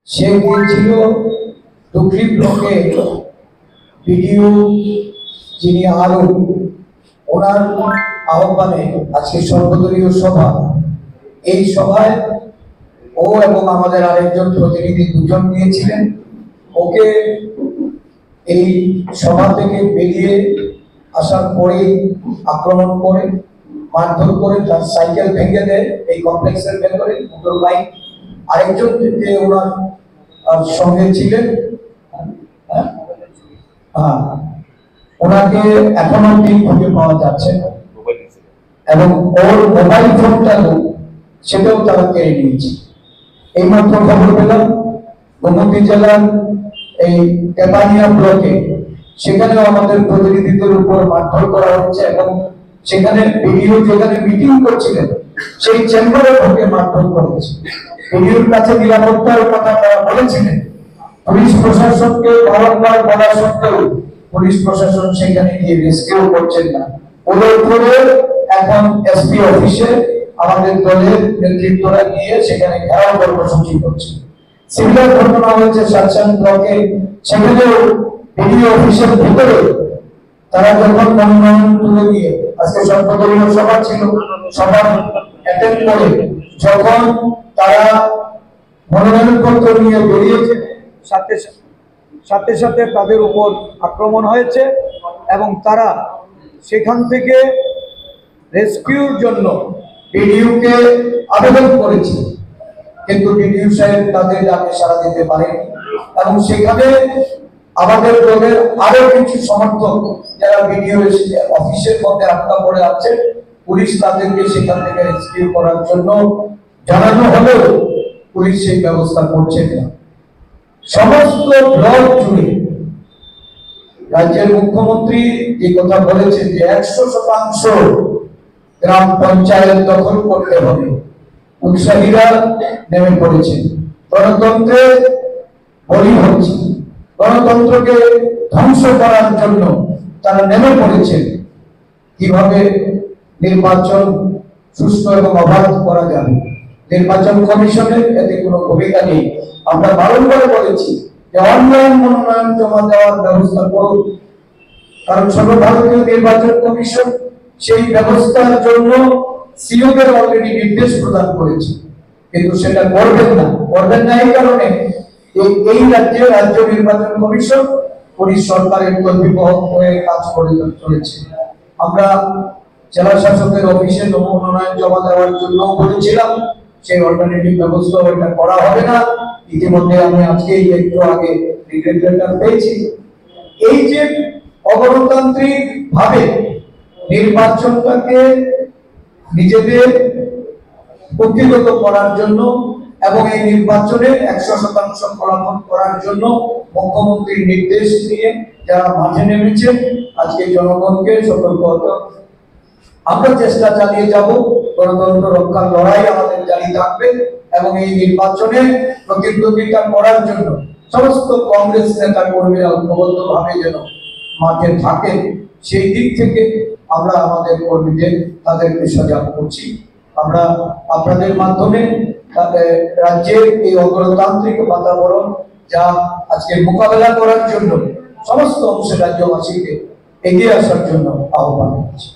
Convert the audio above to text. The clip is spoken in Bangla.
সে গিয়েছিল দুকলি ব্লকে বিডিও যিনি আরো ওনার আহ্বানে আজকে সর্বদলীয় সভা। এই সভায় ও এবং আমাদের আরেকজন প্রতিনিধি দুজন গিয়েছিলেন। ওকে এই সভা থেকে বেরিয়ে আসার পরেই আক্রমণ করে মারধর করে তার সাইকেল ভেঙে দেয় এই কমপ্লেক্সের ভেতরে মোটর বাইক। আরেকজন যে ওনার সঙ্গে ছিলেন ওনাকে এখনো অব্দি খুঁজে পাওয়া যাচ্ছে না এবং ওর মোবাইল ফোনটা সেটাও তারা কেড়ে নিয়েছে। এইমাত্র খবর পেলাম গোমতী জেলার এই কেপানিয়া ব্লকে সেখানেও আমাদের প্রতিনিধিদের উপর মারধর করা হচ্ছে এবং সেখানে ভিডিও যেখানে মিটিং করছিলেন সেই চেম্বারে ঢুকে মারধর করেছে। ভিডিওর কাছে নিরাপত্তার কথা তারা বলেছিলেন। পুলিশ প্রশাসনকে বারংবার বলা সত্ত্বেও পুলিশ প্রশাসন সেখানে গিয়ে রেস্কিউ করছেন না। ওদের করে এখন এসপি অফিসে আমাদের দলের নেতৃত্বরা গিয়ে সেখানে ঘেরাও কর্মসূচি করছে। সিমিলার ঘটনা হয়েছে সাতসান ব্লকে, সেখানেও ভিডিও অফিসের ভিতরে তারা যখন মনোনয়ন তুলে দিয়ে আজকে সর্বদলীয় সভা ছিল, সভা অ্যাটেন্ড করে যখন তারা মনোনয়ন পত্র নিয়ে বেরিয়েছে সাথে সাথে তাদের উপর আক্রমণ হয়েছে এবং তারা সেখান থেকে রেস্কিউর জন্য বিডিওকে আবেদন করেছে, কিন্তু বিডিও সাহেব তাদের ডাকে সাড়া দিতে পারেনি এবং সেখানে আমাদের দলের আরো কিছু সমর্থক যারা বিডিও অফিসের মধ্যে আটকা পড়ে আছে, পুলিশ তাদেরকে সেখান থেকে রেস্কিউ করার জন্য জানানো হলেও পুলিশ সেই ব্যবস্থা করছে না। সমস্ত ব্লক জুড়ে রাজ্যের মুখ্যমন্ত্রী যে কথা বলেছেন যে 100% গ্রাম পঞ্চায়েত দখল করতে হবে, উৎসাহীরা নেমে পড়েছে। গণতন্ত্রে বলি হচ্ছে, গণতন্ত্রকে ধ্বংস করার জন্য তারা নেমে পড়েছে। কিভাবে নির্বাচন সুষ্ঠু এবং অবাধ করা যাবে, নির্বাচন কমিশনের এতে কোনো ভূমিকা নেই। আমরা বারংবার বলেছি যে অনলাইন মনোনয়ন জমা দেওয়ার ব্যবস্থা করুন, কারণ সর্বভারতীয় নির্বাচন কমিশন সেই ব্যবস্থার জন্য সিওদের অলরেডি নির্দেশ প্রদান করেছে, কিন্তু সেটা করবেন না এই কারণে এই রাজ্যে রাজ্য নির্বাচন কমিশন পুলিশ সরকারের কর্তৃপক্ষ হয়ে কাজ করে চলেছে। আমরা জেলা শাসকের অফিসে মনোনয়ন জমা দেওয়ার জন্য বলেছিলাম, সেই অল্টারনেটিভ ব্যবস্থা এটা করা হবে না। ইতিমধ্যে আমি আজকে একটু আগে রিগ্রেট লেটার পেয়েছি। এই যে অগণতান্ত্রিক ভাবে নির্বাচনটাকে নিজেদের ব্যক্তিগত করার জন্য এবং এই নির্বাচনে 100% ফলাফল করার জন্য মুখ্যমন্ত্রীর নির্দেশ নিয়ে যারা মাঠে নেমেছেন, আজকে জনগণকে সতর্ক হতে হবে। আমরা চেষ্টা চালিয়ে যাব, গণতন্ত্র রক্ষার লড়াই আমাদের জারি থাকবে এবং এই নির্বাচনে প্রতিদ্বন্দ্বিতা করার জন্য সমস্ত কংগ্রেস নেতা কর্মীরা ঐক্যবদ্ধভাবে যেন মাঠে থাকেন, সেই দিক থেকে আমরা আমাদের কর্মীদের তাদেরকে সজাগ করছি। আমরা আপনাদের মাধ্যমে রাজ্যের এই অগণতান্ত্রিক বাতাবরণ যা আজকে মোকাবেলা করার জন্য সমস্ত অংশে রাজ্যবাসীকে এগিয়ে আসার জন্য আহ্বান করছি।